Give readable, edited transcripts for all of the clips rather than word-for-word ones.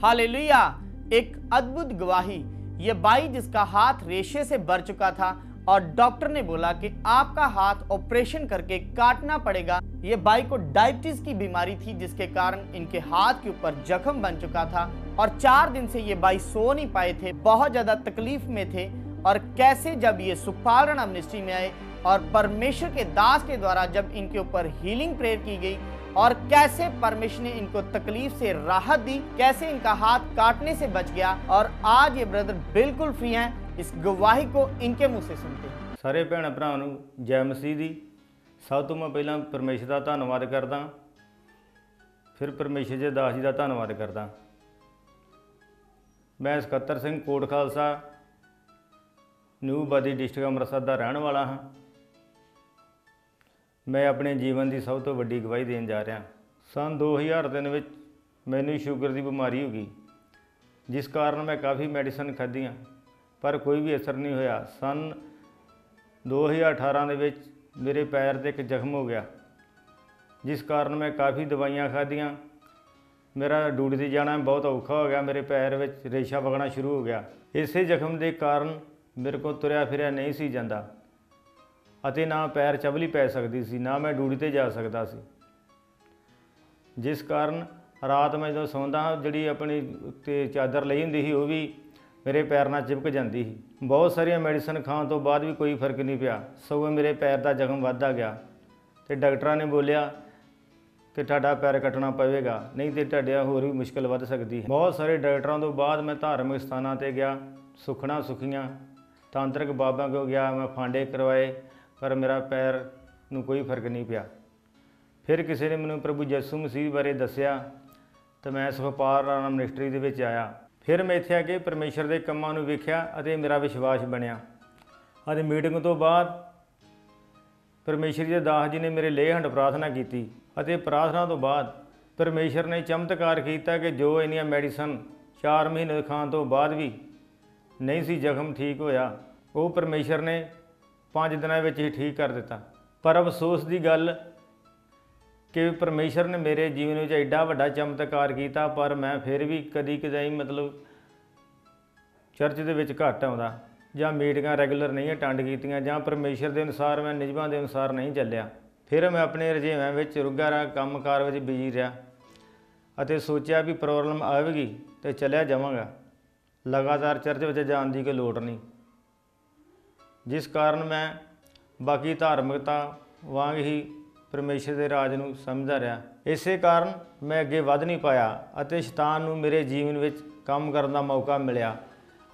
Hallelujah. एक अद्भुत गवाही। ये बाई जिसका हाथ रेशे से भर चुका था और डॉक्टर ने बोला कि आपका हाथ ऑपरेशन करके काटना पड़ेगा। ये बाई को डायबिटीज की बीमारी थी जिसके कारण इनके हाथ के ऊपर जख्म बन चुका था और 4 दिन से ये बाई सो नहीं पाए थे, बहुत ज्यादा तकलीफ में थे। और कैसे जब ये सुखपाल राणा मिनिस्ट्री में आए और परमेश्वर के दास के द्वारा जब इनके ऊपर हीलिंग प्रेयर की गई और कैसे परमेश्वर ने इनको तकलीफ से राहत दी, कैसे इनका हाथ काटने से बच गया और आज ये ब्रदर बिल्कुल फ्री हैं। इस गवाही को इनके मुंह से सुनते हैं। सारे भैन भरावां नूं जय मसीह दी। सब तो मैं पहला परमेश्वर का धन्नवाद करदा, फिर परमेश्वर के दास जी का धन्नवाद करदा। मैं सकत्तर सिंह कोट खालसा न्यू बदी डिस्ट्रिक्ट अमृतसर का रहने वाला हाँ। मैं अपने जीवन की सब तो वड्डी गवाही देन जा रहा। सन 2003 में मैनू शुगर की बीमारी हो गई, जिस कारण मैं काफ़ी मैडिसन खाधियाँ पर कोई भी असर नहीं होया। सन 2018 के मेरे पैर से एक जख्म हो गया, जिस कारण मैं काफ़ी दवाइयाँ खाधियाँ। मेरा ड्यूटी से जाना बहुत औखा हो गया, मेरे पैर में रेशा वगना शुरू हो गया। इसे जख्म के कारण मेरे को तुरया फिरया नहीं सी जाता ਅਤੇ ना पैर चबली पै सकती सी, ना मैं ड्यूटी ते जा सकता सी। जिस कारण रात मैं जो सौंदा जी अपनी उत्ते चादर लई हुंदी सी, वो भी मेरे पैर नाल चिपक जाती सी। बहुत सारिया मैडिसन खाण तो बाद भी कोई फर्क नहीं पिया, सगों मेरे पैर का जख्म वधदा गया। तो डॉक्टरां ने बोलिया कि तुहाडा पैर कटना पवेगा, नहीं तो तुहाडे होर भी मुश्किल वध सकती है। बहुत सारे डॉक्टरों तो बाद मैं धार्मिक स्थानों पर गया, सुखना सुखियाँ तांत्रिक बाबा को गया, मैं फांडे करवाए पर मेरा पैर नूं कोई फर्क नहीं पिया। फिर किसी ने मैनूं प्रभु यसू मसीह बारे दस्या तो मैं सुखपाल राणा मिनिस्ट्री दे विच आया। फिर मैं इत्थे आके परमेश्वर के कामां नूं वेख्या अते मेरा विश्वास बनिया। अते मीटिंग तो बाद परमेश्वर के दास जी ने मेरे लेहंड प्रार्थना की अते प्रार्थना तो बाद परमेश्वर ने चमत्कार किया कि जो इन्नियां मैडिसन 4 महीने खाण तो बाद भी नहीं सी जख्म ठीक होया, वो परमेश्वर ने 5 दिनों में ही ठीक कर दिता। पर अफसोस की गल कि परमेश्वर ने मेरे जीवन में एडा वड्डा चमत्कार किया, पर मैं फिर भी कदी कदाई मतलब चर्च के विच घट आउंदा जां मीटिंगां रैगूलर नहीं अटैंड कीतियां जां परमेश्वर के अनुसार मैं नियमां के अनुसार नहीं चलिया। फिर मैं अपने रजेवां विच रुगा रहा, काम कार विच बिजी रहा अते सोचा भी प्रॉब्लम आवेगी तो चलिया जावांगा, लगातार चर्च विच जाण दी कोई लोड़ नहीं। जिस कारण मैं बाकी धार्मिकता वांग ही परमेश्वर के राज नूं समझदा रहा। इस कारण मैं अगे वध नहीं पाया अते शैतान नूं मेरे जीवन में काम करने का मौका मिलिया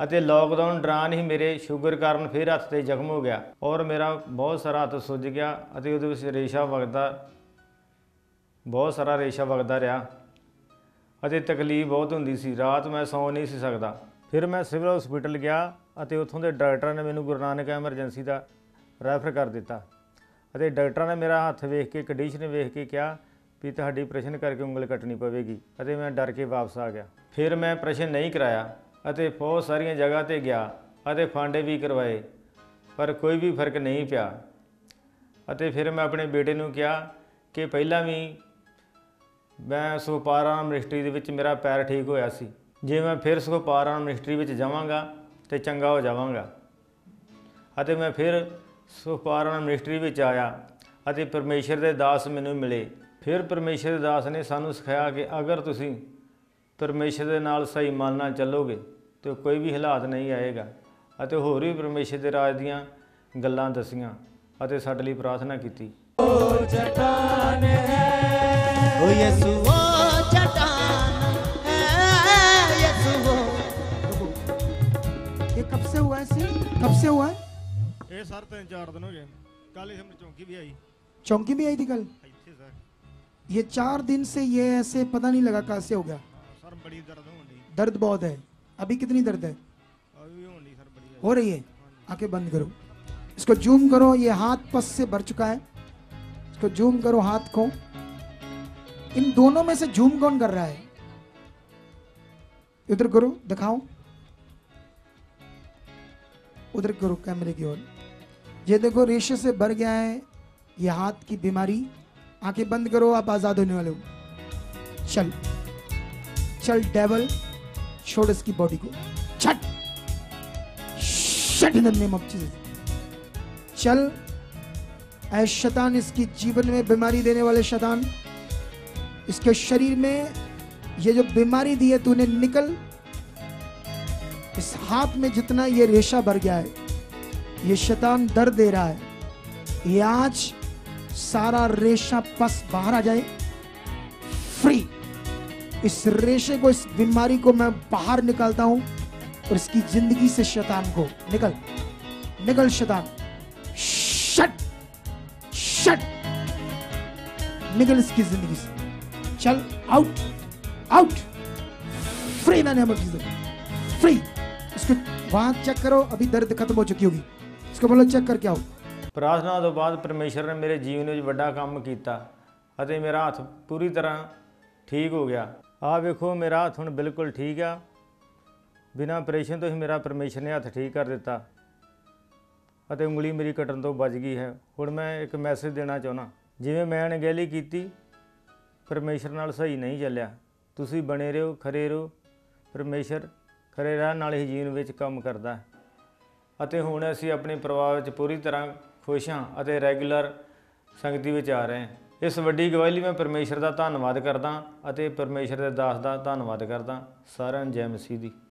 अते लॉकडाउन दौरान ही मेरे शुगर कारण फिर हत्थ ते जख्म हो गया और मेरा बहुत सारा हत्थ सुज गया अते उहदे विच रेशा वगदा, बहुत सारा रेशा वगदा रहा अते तकलीफ बहुत हुंदी सी। रात मैं सौ नहीं सी सकदा। फिर मैं सिविल हॉस्पिटल गया अते उत्थों के डॉक्टर ने मैनूं गुरु नानक एमरजेंसी का रैफर कर दिता अते डॉक्टर ने मेरा हत्थ वेख के कंडीशन वेख के कहा भी तुहाडी ऑपरेशन करके उंगल कटनी पवेगी अते मैं डर के वापस आ गया। फिर मैं ऑपरेशन नहीं कराया अते बहुत सारिया जगह ते गया अते फांडे भी करवाए पर कोई भी फर्क नहीं पिया। अते फिर मैं अपने बेटे नूं कहा कि पहला भी मैं सुखपाल राणा मिनिस्ट्री दे विच मेरा पैर ठीक होया सी, जे मैं फिर सुखपाल राणा मिनिस्ट्री विच जावांगा तो चंगा हो जावांगा। अते मैं फिर सुखपाल राणा मिनिस्ट्री विच आया अते परमेश्वर के दास मैनूं मिले। फिर परमेश्वर के दास ने सानूं सिखाया कि अगर तुसीं परमेश्वर के नाल सही मन नाल चलोगे तो कोई भी हालात नहीं आएगा अते होर भी परमेश्वर के राज दीआं गल्लां दसियां अते साडे लई प्रार्थना कीती। कब से हुआ है कब से हुआ है? ये सर 3-4 दिन हो गए। कल ही चौंकी भी आई। चौंकी भी आई थी कल? सर ये 4 दिन से ये ऐसे पता नहीं लगा कैसे हो गया। सर बड़ी दर्द हो रही। दर्द बहुत है। अभी कितनी दर्द है? अभी हो रही सर, बड़ी हो रही है। आंखें बंद करो, इसको जूम करो, ये हाथ पस से भर चुका है। इसको जूम करो हाथ को। इन दोनों में से जूम कौन कर रहा है? उधर करो, दिखाओ, उधर करो कैमरे की ओर। ये देखो रेशे से भर गया है ये हाथ की बीमारी। आंखें बंद करो, आप आजाद होने वाले हो। चल चल डेवल, छोड़ इसकी बॉडी को, छट shut in the name of Jesus. चल ऐ शैतान, इसकी जीवन में बीमारी देने वाले शैतान, इसके शरीर में ये जो बीमारी दी है तूने, निकल। इस हाथ में जितना ये रेशा भर गया है, ये शैतान दर्द दे रहा है, ये आज सारा रेशा पस बाहर आ जाए, फ्री। इस रेशे को, इस बीमारी को मैं बाहर निकालता हूं और इसकी जिंदगी से शैतान को निकल, निकल शैतान, शट शट, निकल इसकी जिंदगी से, चल आउट आउट, फ्री ना नेम ऑफ जीसस, फ्री। इसको वहां चेक करो, अभी दर्द खत्म हो चुकी होगी, इसको बोलो चेक करके आओ। ਪ੍ਰਾਰਥਨਾ ਤੋਂ ਬਾਅਦ ਪਰਮੇਸ਼ਰ ਨੇ ਮੇਰੇ ਜੀਵਨ ਵਿੱਚ ਵੱਡਾ ਕੰਮ ਕੀਤਾ ਅਤੇ ਮੇਰਾ ਹੱਥ ਪੂਰੀ ਤਰ੍ਹਾਂ ਠੀਕ ਹੋ ਗਿਆ। ਆਹ ਵੇਖੋ ਮੇਰਾ ਹੱਥ ਹੁਣ ਬਿਲਕੁਲ ਠੀਕ ਆ, ਬਿਨਾਂ ਆਪਰੇਸ਼ਨ ਤੋਂ ਹੀ ਮੇਰਾ ਪਰਮੇਸ਼ਰ ਨੇ ਹੱਥ ਠੀਕ ਕਰ ਦਿੱਤਾ ਅਤੇ ਉਂਗਲੀ ਮੇਰੀ ਕੱਟਣ ਤੋਂ ਬਚ ਗਈ ਹੈ। ਹੁਣ ਮੈਂ ਇੱਕ ਮੈਸੇਜ ਦੇਣਾ ਚਾਹੁੰਦਾ, ਜਿਵੇਂ ਮੈਂ ਅਣਗਹਿਲੀ ਕੀਤੀ, ਪਰਮੇਸ਼ਰ ਨਾਲ ਸਹੀ ਨਹੀਂ ਚੱਲਿਆ। ਤੁਸੀਂ ਬਣੇ ਰਹੋ, ਖਰੇ ਰਹੋ, ਪਰਮੇਸ਼ਰ ਖਰੇ ਰਹਿਣ ਨਾਲ ਹੀ ਜੀਵਨ ਵਿੱਚ ਕੰਮ ਕਰਦਾ ਹੈ। ਅਤੇ ਹੁਣ ਅਸੀਂ ਆਪਣੇ ਪਰਿਵਾਰ ਵਿੱਚ ਪੂਰੀ ਤਰ੍ਹਾਂ ਖੁਸ਼ ਹਾਂ ਅਤੇ ਰੈਗੂਲਰ ਸੰਗਤੀ ਵਿੱਚ ਆ ਰਹੇ ਹਾਂ। ਇਸ ਵੱਡੀ ਗਵਾਹੀ ਲਈ ਮੈਂ ਪਰਮੇਸ਼ਰ ਦਾ ਧੰਨਵਾਦ ਕਰਦਾ ਅਤੇ ਪਰਮੇਸ਼ਰ ਦੇ ਦਾਸ ਦਾ ਧੰਨਵਾਦ ਕਰਦਾ। ਸਾਰਿਆਂ ਨੂੰ ਜੈ ਮਸੀਹ ਦੀ।